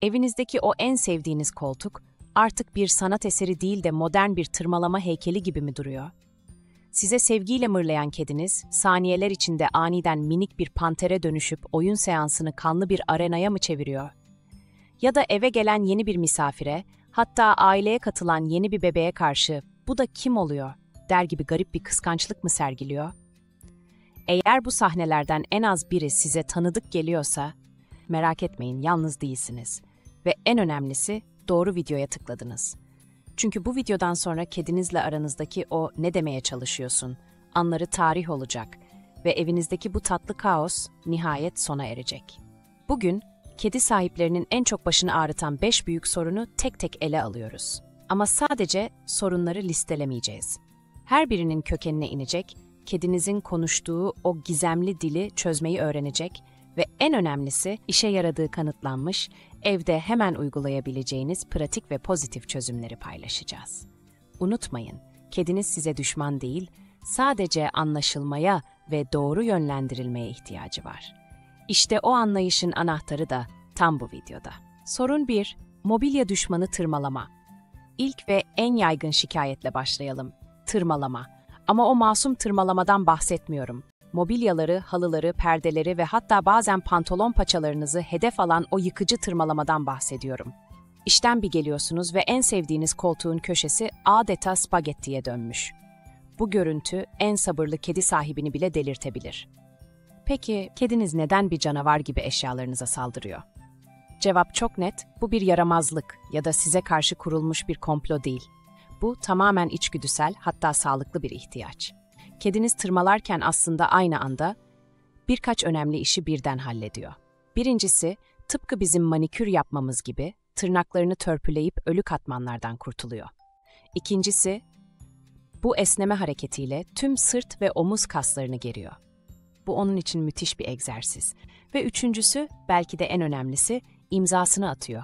Evinizdeki o en sevdiğiniz koltuk artık bir sanat eseri değil de modern bir tırmalama heykeli gibi mi duruyor? Size sevgiyle mırlayan kediniz, saniyeler içinde aniden minik bir pantere dönüşüp oyun seansını kanlı bir arenaya mı çeviriyor? Ya da eve gelen yeni bir misafire, hatta aileye katılan yeni bir bebeğe karşı "Bu da kim oluyor?" der gibi garip bir kıskançlık mı sergiliyor? Eğer bu sahnelerden en az biri size tanıdık geliyorsa, merak etmeyin, yalnız değilsiniz. Ve en önemlisi, doğru videoya tıkladınız. Çünkü bu videodan sonra kedinizle aranızdaki o "ne demeye çalışıyorsun" anları tarih olacak ve evinizdeki bu tatlı kaos nihayet sona erecek. Bugün, kedi sahiplerinin en çok başını ağrıtan 5 büyük sorunu tek tek ele alıyoruz. Ama sadece sorunları listelemeyeceğiz. Her birinin kökenine inecek, kedinizin konuştuğu o gizemli dili çözmeyi öğrenecek ve en önemlisi işe yaradığı kanıtlanmış, evde hemen uygulayabileceğiniz pratik ve pozitif çözümleri paylaşacağız. Unutmayın, kediniz size düşman değil, sadece anlaşılmaya ve doğru yönlendirilmeye ihtiyacı var. İşte o anlayışın anahtarı da tam bu videoda. Sorun 1. Mobilya düşmanı tırmalama. İlk ve en yaygın şikayetle başlayalım. Tırmalama. Ama o masum tırmalamadan bahsetmiyorum. Mobilyaları, halıları, perdeleri ve hatta bazen pantolon paçalarınızı hedef alan o yıkıcı tırmalamadan bahsediyorum. İşten bir geliyorsunuz ve en sevdiğiniz koltuğun köşesi adeta spagettiye dönmüş. Bu görüntü en sabırlı kedi sahibini bile delirtebilir. Peki, kediniz neden bir canavar gibi eşyalarınıza saldırıyor? Cevap çok net, bu bir yaramazlık ya da size karşı kurulmuş bir komplo değil. Bu tamamen içgüdüsel, hatta sağlıklı bir ihtiyaç. Kediniz tırmalarken aslında aynı anda birkaç önemli işi birden hallediyor. Birincisi, tıpkı bizim manikür yapmamız gibi tırnaklarını törpüleyip ölü katmanlardan kurtuluyor. İkincisi, bu esneme hareketiyle tüm sırt ve omuz kaslarını geriyor. Bu onun için müthiş bir egzersiz. Ve üçüncüsü, belki de en önemlisi, imzasını atıyor.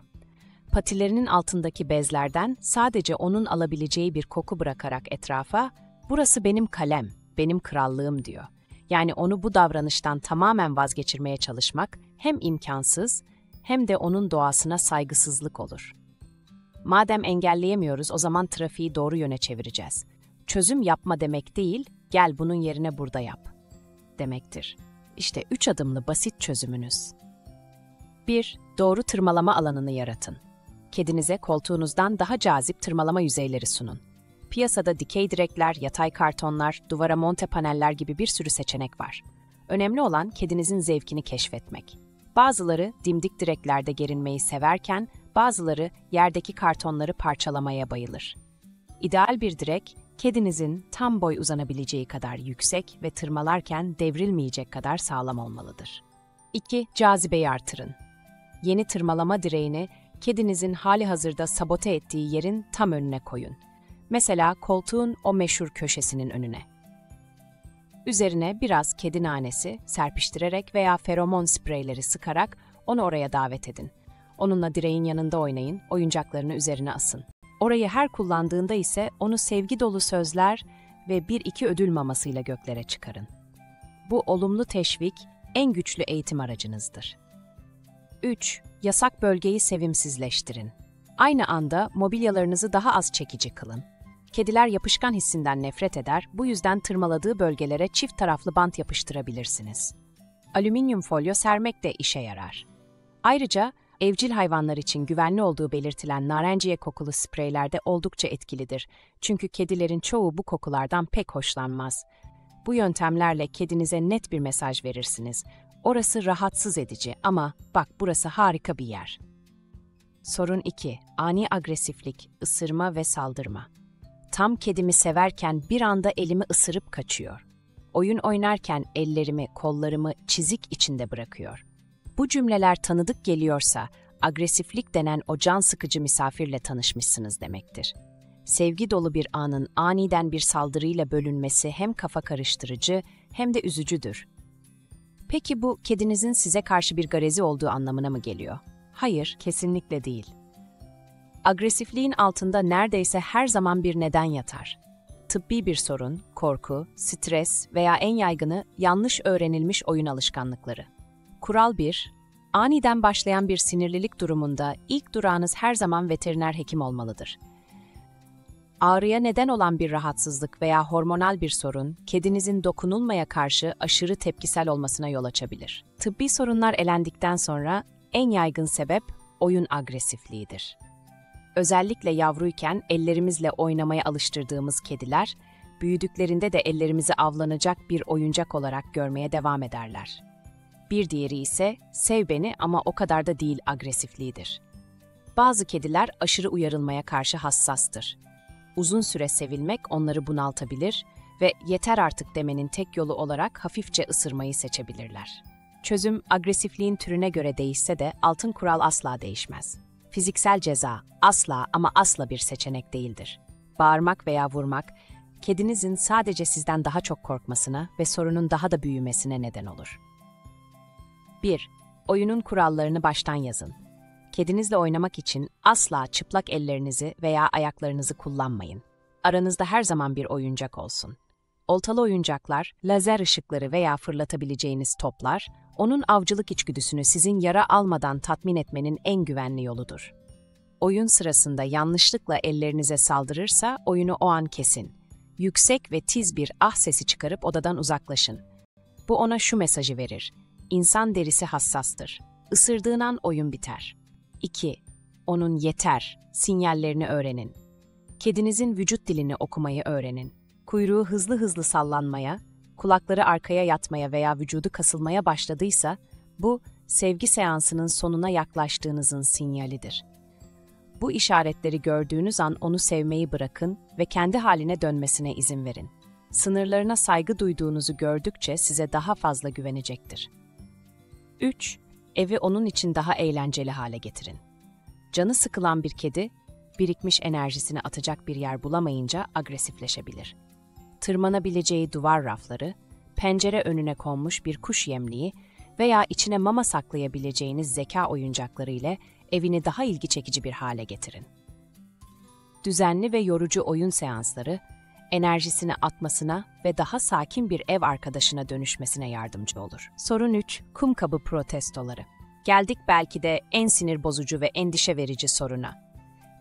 Patilerinin altındaki bezlerden sadece onun alabileceği bir koku bırakarak etrafa, "Burası benim kalem, benim krallığım" diyor. Yani onu bu davranıştan tamamen vazgeçirmeye çalışmak hem imkansız hem de onun doğasına saygısızlık olur. Madem engelleyemiyoruz, o zaman trafiği doğru yöne çevireceğiz. Çözüm yapma demek değil, "Gel bunun yerine burada yap" demektir. İşte 3 adımlı basit çözümünüz. 1. Doğru tırmalama alanını yaratın. Kedinize koltuğunuzdan daha cazip tırmalama yüzeyleri sunun. Piyasada dikey direkler, yatay kartonlar, duvara monte paneller gibi bir sürü seçenek var. Önemli olan kedinizin zevkini keşfetmek. Bazıları dimdik direklerde gerinmeyi severken, bazıları yerdeki kartonları parçalamaya bayılır. İdeal bir direk, kedinizin tam boy uzanabileceği kadar yüksek ve tırmalarken devrilmeyecek kadar sağlam olmalıdır. 2. Cazibeyi artırın. Yeni tırmalama direğini kedinizin halihazırda sabote ettiği yerin tam önüne koyun. Mesela koltuğun o meşhur köşesinin önüne. Üzerine biraz kedi nanesi serpiştirerek veya feromon spreyleri sıkarak onu oraya davet edin. Onunla direğin yanında oynayın, oyuncaklarını üzerine asın. Orayı her kullandığında ise onu sevgi dolu sözler ve 1-2 ödül mamasıyla göklere çıkarın. Bu olumlu teşvik en güçlü eğitim aracınızdır. 3. Yasak bölgeyi sevimsizleştirin. Aynı anda mobilyalarınızı daha az çekici kılın. Kediler yapışkan hissinden nefret eder, bu yüzden tırmaladığı bölgelere çift taraflı bant yapıştırabilirsiniz. Alüminyum folyo sermek de işe yarar. Ayrıca evcil hayvanlar için güvenli olduğu belirtilen narenciye kokulu spreyler de oldukça etkilidir. Çünkü kedilerin çoğu bu kokulardan pek hoşlanmaz. Bu yöntemlerle kedinize net bir mesaj verirsiniz. Orası rahatsız edici ama bak, burası harika bir yer. Sorun 2. Ani agresiflik, ısırma ve saldırma. Tam kedimi severken bir anda elimi ısırıp kaçıyor. Oyun oynarken ellerimi, kollarımı çizik içinde bırakıyor. Bu cümleler tanıdık geliyorsa, agresiflik denen o can sıkıcı misafirle tanışmışsınız demektir. Sevgi dolu bir anın aniden bir saldırıyla bölünmesi hem kafa karıştırıcı hem de üzücüdür. Peki bu, kedinizin size karşı bir garezi olduğu anlamına mı geliyor? Hayır, kesinlikle değil. Agresifliğin altında neredeyse her zaman bir neden yatar. Tıbbi bir sorun, korku, stres veya en yaygını yanlış öğrenilmiş oyun alışkanlıkları. Kural 1. Aniden başlayan bir sinirlilik durumunda ilk durağınız her zaman veteriner hekim olmalıdır. Ağrıya neden olan bir rahatsızlık veya hormonal bir sorun, kedinizin dokunulmaya karşı aşırı tepkisel olmasına yol açabilir. Tıbbi sorunlar elendikten sonra en yaygın sebep oyun agresifliğidir. Özellikle yavruyken ellerimizle oynamaya alıştırdığımız kediler, büyüdüklerinde de ellerimizi avlanacak bir oyuncak olarak görmeye devam ederler. Bir diğeri ise sev beni ama o kadar da değil agresifliğidir. Bazı kediler aşırı uyarılmaya karşı hassastır. Uzun süre sevilmek onları bunaltabilir ve yeter artık demenin tek yolu olarak hafifçe ısırmayı seçebilirler. Çözüm agresifliğin türüne göre değişse de altın kural asla değişmez. Fiziksel ceza asla ama asla bir seçenek değildir. Bağırmak veya vurmak, kedinizin sadece sizden daha çok korkmasına ve sorunun daha da büyümesine neden olur. 1. Oyunun kurallarını baştan yazın. Kedinizle oynamak için asla çıplak ellerinizi veya ayaklarınızı kullanmayın. Aranızda her zaman bir oyuncak olsun. Oltalı oyuncaklar, lazer ışıkları veya fırlatabileceğiniz toplar, onun avcılık içgüdüsünü sizin yara almadan tatmin etmenin en güvenli yoludur. Oyun sırasında yanlışlıkla ellerinize saldırırsa oyunu o an kesin. Yüksek ve tiz bir ah sesi çıkarıp odadan uzaklaşın. Bu ona şu mesajı verir: İnsan derisi hassastır. Isırdığın an oyun biter. 2. Onun yeter sinyallerini öğrenin. Kedinizin vücut dilini okumayı öğrenin. Kuyruğu hızlı hızlı sallanmaya, kulakları arkaya yatmaya veya vücudu kasılmaya başladıysa, bu sevgi seansının sonuna yaklaştığınızın sinyalidir. Bu işaretleri gördüğünüz an onu sevmeyi bırakın ve kendi haline dönmesine izin verin. Sınırlarına saygı duyduğunuzu gördükçe size daha fazla güvenecektir. 3. Evi onun için daha eğlenceli hale getirin. Canı sıkılan bir kedi, birikmiş enerjisini atacak bir yer bulamayınca agresifleşebilir. Tırmanabileceği duvar rafları, pencere önüne konmuş bir kuş yemliği veya içine mama saklayabileceğiniz zeka oyuncakları ile evini daha ilgi çekici bir hale getirin. Düzenli ve yorucu oyun seansları, enerjisini atmasına ve daha sakin bir ev arkadaşına dönüşmesine yardımcı olur. Sorun 3. Kum kabı protestoları. Geldik belki de en sinir bozucu ve endişe verici soruna.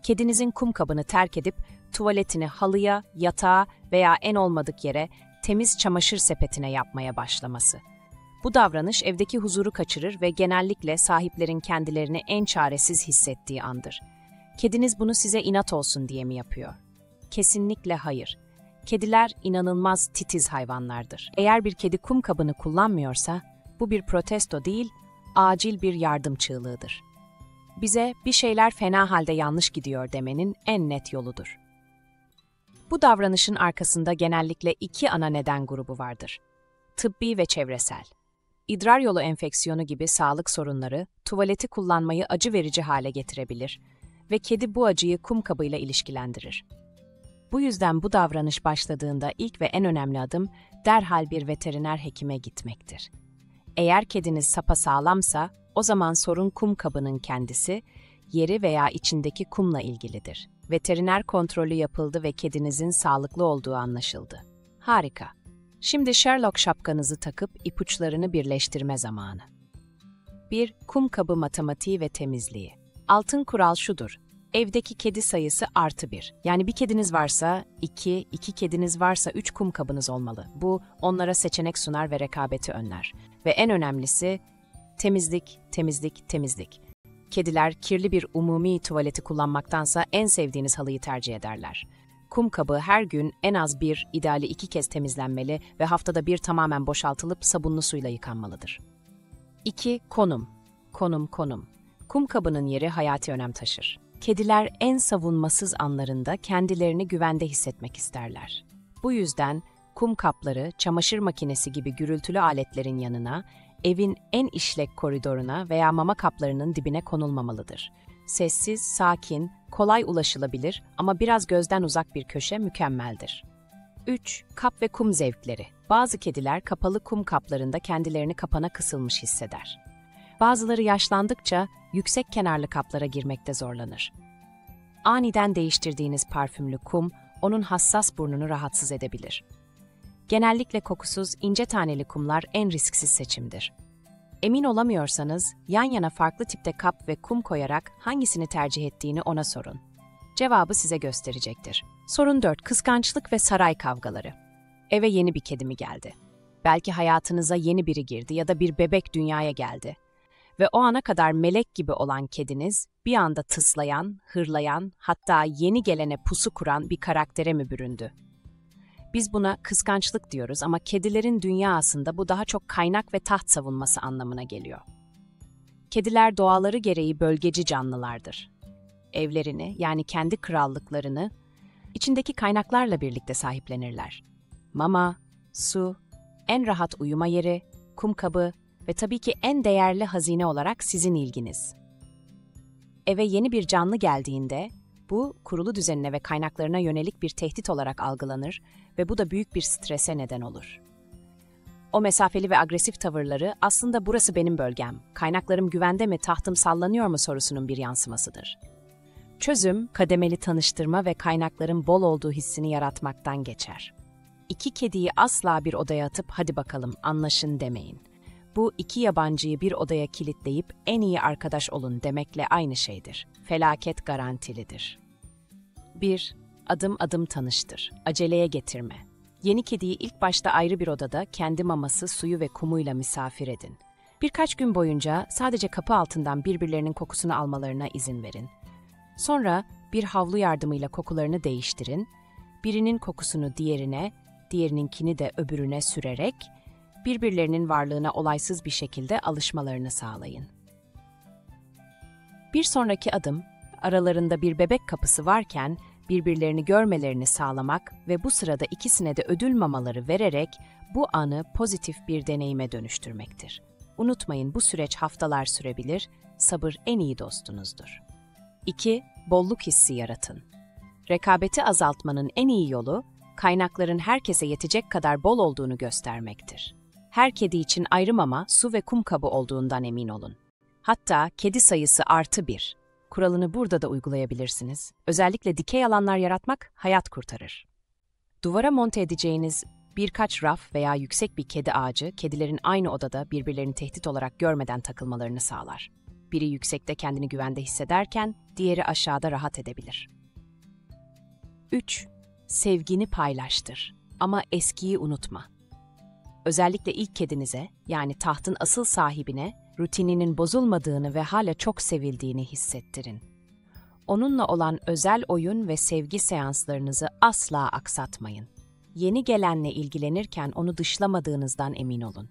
Kedinizin kum kabını terk edip tuvaletini halıya, yatağa veya en olmadık yere temiz çamaşır sepetine yapmaya başlaması. Bu davranış evdeki huzuru kaçırır ve genellikle sahiplerin kendilerini en çaresiz hissettiği andır. Kediniz bunu size inat olsun diye mi yapıyor? Kesinlikle hayır. Kediler inanılmaz titiz hayvanlardır. Eğer bir kedi kum kabını kullanmıyorsa, bu bir protesto değil, acil bir yardım çığlığıdır. Bize bir şeyler fena halde yanlış gidiyor demenin en net yoludur. Bu davranışın arkasında genellikle iki ana neden grubu vardır: tıbbi ve çevresel. İdrar yolu enfeksiyonu gibi sağlık sorunları, tuvaleti kullanmayı acı verici hale getirebilir ve kedi bu acıyı kum kabıyla ilişkilendirir. Bu yüzden bu davranış başladığında ilk ve en önemli adım derhal bir veteriner hekime gitmektir. Eğer kediniz sapasağlamsa, o zaman sorun kum kabının kendisi, yeri veya içindeki kumla ilgilidir. Veteriner kontrolü yapıldı ve kedinizin sağlıklı olduğu anlaşıldı. Harika. Şimdi Sherlock şapkanızı takıp ipuçlarını birleştirme zamanı. 1. Kum kabı matematiği ve temizliği. Altın kural şudur: evdeki kedi sayısı +1. Yani bir kediniz varsa 2, 2 kediniz varsa 3 kum kabınız olmalı. Bu onlara seçenek sunar ve rekabeti önler. Ve en önemlisi temizlik, temizlik, temizlik. Kediler kirli bir umumi tuvaleti kullanmaktansa en sevdiğiniz halıyı tercih ederler. Kum kabı her gün en az 1, ideali 2 kez temizlenmeli ve haftada 1 tamamen boşaltılıp sabunlu suyla yıkanmalıdır. 2. Konum. Konum. Kum kabının yeri hayati önem taşır. Kediler en savunmasız anlarında kendilerini güvende hissetmek isterler. Bu yüzden kum kapları, çamaşır makinesi gibi gürültülü aletlerin yanına, evin en işlek koridoruna veya mama kaplarının dibine konulmamalıdır. Sessiz, sakin, kolay ulaşılabilir ama biraz gözden uzak bir köşe mükemmeldir. 3. Kap ve kum zevkleri. Bazı kediler kapalı kum kaplarında kendilerini kapana kısılmış hisseder. Bazıları yaşlandıkça yüksek kenarlı kaplara girmekte zorlanır. Aniden değiştirdiğiniz parfümlü kum, onun hassas burnunu rahatsız edebilir. Genellikle kokusuz, ince taneli kumlar en risksiz seçimdir. Emin olamıyorsanız, yan yana farklı tipte kap ve kum koyarak hangisini tercih ettiğini ona sorun. Cevabı size gösterecektir. Sorun 4. Kıskançlık ve saray kavgaları. Eve yeni bir kedi mi geldi? Belki hayatınıza yeni biri girdi ya da bir bebek dünyaya geldi. Ve o ana kadar melek gibi olan kediniz bir anda tıslayan, hırlayan, hatta yeni gelene pusu kuran bir karaktere mi büründü? Biz buna kıskançlık diyoruz ama kedilerin dünyasında bu daha çok kaynak ve taht savunması anlamına geliyor. Kediler doğaları gereği bölgeci canlılardır. Evlerini, yani kendi krallıklarını, içindeki kaynaklarla birlikte sahiplenirler. Mama, su, en rahat uyuma yeri, kum kabı ve tabii ki en değerli hazine olarak sizin ilginiz. Eve yeni bir canlı geldiğinde, bu kurulu düzenine ve kaynaklarına yönelik bir tehdit olarak algılanır ve bu da büyük bir strese neden olur. O mesafeli ve agresif tavırları aslında burası benim bölgem, kaynaklarım güvende mi, tahtım sallanıyor mu sorusunun bir yansımasıdır. Çözüm, kademeli tanıştırma ve kaynakların bol olduğu hissini yaratmaktan geçer. İki kediyi asla bir odaya atıp hadi bakalım anlaşın demeyin. Bu iki yabancıyı bir odaya kilitleyip en iyi arkadaş olun demekle aynı şeydir. Felaket garantilidir. 1. Adım adım tanıştır. Aceleye getirme. Yeni kediyi ilk başta ayrı bir odada kendi maması, suyu ve kumuyla misafir edin. Birkaç gün boyunca sadece kapı altından birbirlerinin kokusunu almalarına izin verin. Sonra bir havlu yardımıyla kokularını değiştirin. Birinin kokusunu diğerine, diğerininkini de öbürüne sürerek birbirlerinin varlığına olaysız bir şekilde alışmalarını sağlayın. Bir sonraki adım, aralarında bir bebek kapısı varken birbirlerini görmelerini sağlamak ve bu sırada ikisine de ödül mamaları vererek bu anı pozitif bir deneyime dönüştürmektir. Unutmayın, bu süreç haftalar sürebilir, sabır en iyi dostunuzdur. 2. Bolluk hissi yaratın. Rekabeti azaltmanın en iyi yolu, kaynakların herkese yetecek kadar bol olduğunu göstermektir. Her kedi için ayrı mama, su ve kum kabı olduğundan emin olun. Hatta kedi sayısı +1. Kuralını burada da uygulayabilirsiniz. Özellikle dikey alanlar yaratmak hayat kurtarır. Duvara monte edeceğiniz birkaç raf veya yüksek bir kedi ağacı, kedilerin aynı odada birbirlerini tehdit olarak görmeden takılmalarını sağlar. Biri yüksekte kendini güvende hissederken, diğeri aşağıda rahat edebilir. 3. Sevgini paylaştır. Ama eskiyi unutma. Özellikle ilk kedinize, yani tahtın asıl sahibine, rutininin bozulmadığını ve hala çok sevildiğini hissettirin. Onunla olan özel oyun ve sevgi seanslarınızı asla aksatmayın. Yeni gelenle ilgilenirken onu dışlamadığınızdan emin olun.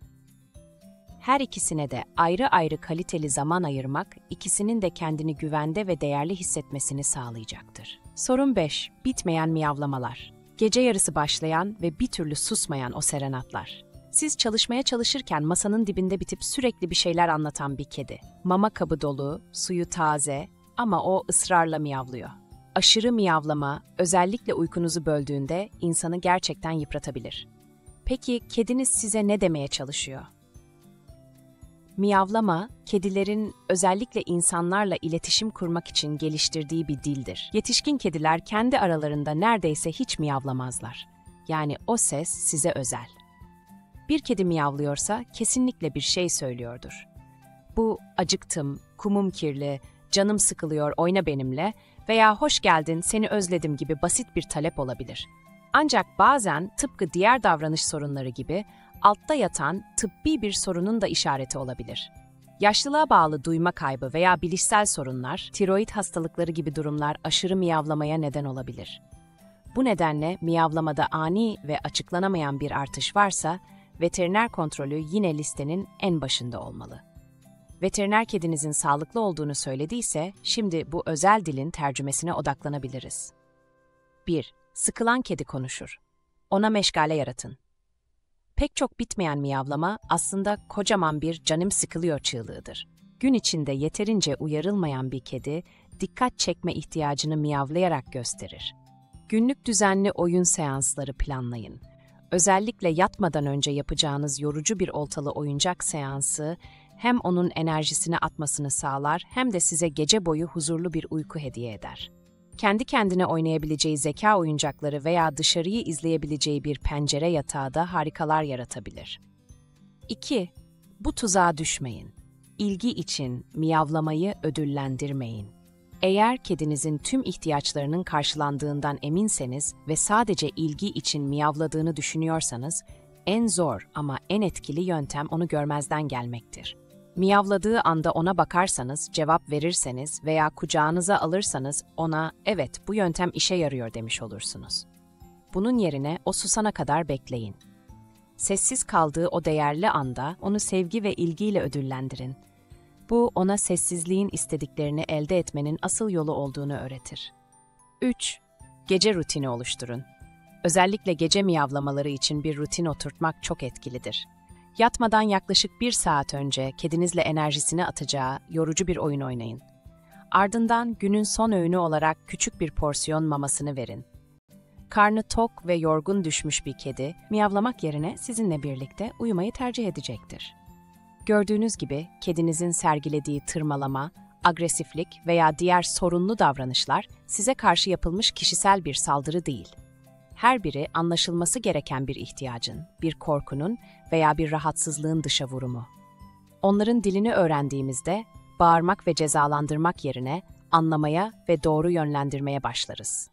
Her ikisine de ayrı ayrı kaliteli zaman ayırmak, ikisinin de kendini güvende ve değerli hissetmesini sağlayacaktır. Sorun 5. Bitmeyen miyavlamalar. Gece yarısı başlayan ve bir türlü susmayan o serenatlar. Siz çalışmaya çalışırken masanın dibinde bitip sürekli bir şeyler anlatan bir kedi. Mama kabı dolu, suyu taze ama o ısrarla miyavlıyor. Aşırı miyavlama, özellikle uykunuzu böldüğünde insanı gerçekten yıpratabilir. Peki kediniz size ne demeye çalışıyor? Miyavlama, kedilerin özellikle insanlarla iletişim kurmak için geliştirdiği bir dildir. Yetişkin kediler kendi aralarında neredeyse hiç miyavlamazlar. Yani o ses size özel. Bir kedi miyavlıyorsa kesinlikle bir şey söylüyordur. Bu acıktım, kumum kirli, canım sıkılıyor, oyna benimle veya hoş geldin, seni özledim gibi basit bir talep olabilir. Ancak bazen tıpkı diğer davranış sorunları gibi altta yatan tıbbi bir sorunun da işareti olabilir. Yaşlılığa bağlı duyma kaybı veya bilişsel sorunlar, tiroid hastalıkları gibi durumlar aşırı miyavlamaya neden olabilir. Bu nedenle miyavlamada ani ve açıklanamayan bir artış varsa, veteriner kontrolü yine listenin en başında olmalı. Veteriner kedinizin sağlıklı olduğunu söylediyse, şimdi bu özel dilin tercümesine odaklanabiliriz. 1. Sıkılan kedi konuşur. Ona meşgale yaratın. Pek çok bitmeyen miyavlama aslında kocaman bir canım sıkılıyor çığlığıdır. Gün içinde yeterince uyarılmayan bir kedi, dikkat çekme ihtiyacını miyavlayarak gösterir. Günlük düzenli oyun seansları planlayın. Özellikle yatmadan önce yapacağınız yorucu bir oltalı oyuncak seansı, hem onun enerjisini atmasını sağlar hem de size gece boyu huzurlu bir uyku hediye eder. Kendi kendine oynayabileceği zeka oyuncakları veya dışarıyı izleyebileceği bir pencere yatağı da harikalar yaratabilir. 2. Bu tuzağa düşmeyin. İlgi için miyavlamayı ödüllendirmeyin. Eğer kedinizin tüm ihtiyaçlarının karşılandığından eminseniz ve sadece ilgi için miyavladığını düşünüyorsanız, en zor ama en etkili yöntem onu görmezden gelmektir. Miyavladığı anda ona bakarsanız, cevap verirseniz veya kucağınıza alırsanız ona "Evet, bu yöntem işe yarıyor" demiş olursunuz. Bunun yerine o susana kadar bekleyin. Sessiz kaldığı o değerli anda onu sevgi ve ilgiyle ödüllendirin. Bu, ona sessizliğin istediklerini elde etmenin asıl yolu olduğunu öğretir. 3. Gece rutini oluşturun. Özellikle gece miyavlamaları için bir rutin oturtmak çok etkilidir. Yatmadan yaklaşık 1 saat önce kedinizle enerjisini atacağı yorucu bir oyun oynayın. Ardından günün son öğünü olarak küçük bir porsiyon mamasını verin. Karnı tok ve yorgun düşmüş bir kedi, miyavlamak yerine sizinle birlikte uyumayı tercih edecektir. Gördüğünüz gibi kedinizin sergilediği tırmalama, agresiflik veya diğer sorunlu davranışlar size karşı yapılmış kişisel bir saldırı değil. Her biri anlaşılması gereken bir ihtiyacın, bir korkunun veya bir rahatsızlığın dışa vurumu. Onların dilini öğrendiğimizde bağırmak ve cezalandırmak yerine anlamaya ve doğru yönlendirmeye başlarız.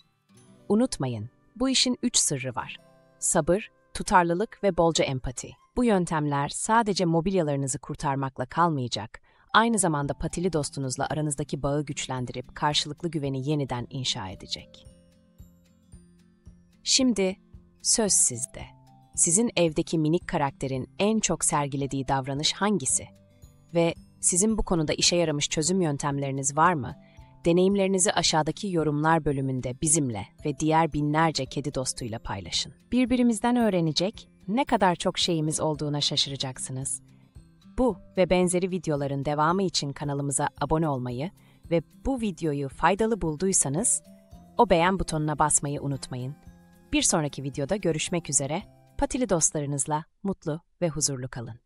Unutmayın, bu işin 3 sırrı var. Sabır, tutarlılık ve bolca empati. Bu yöntemler sadece mobilyalarınızı kurtarmakla kalmayacak, aynı zamanda patili dostunuzla aranızdaki bağı güçlendirip karşılıklı güveni yeniden inşa edecek. Şimdi söz sizde. Sizin evdeki minik karakterin en çok sergilediği davranış hangisi? Ve sizin bu konuda işe yaramış çözüm yöntemleriniz var mı? Deneyimlerinizi aşağıdaki yorumlar bölümünde bizimle ve diğer binlerce kedi dostuyla paylaşın. Birbirimizden öğrenecek, ne kadar çok şeyimiz olduğuna şaşıracaksınız. Bu ve benzeri videoların devamı için kanalımıza abone olmayı ve bu videoyu faydalı bulduysanız o beğen butonuna basmayı unutmayın. Bir sonraki videoda görüşmek üzere, patili dostlarınızla mutlu ve huzurlu kalın.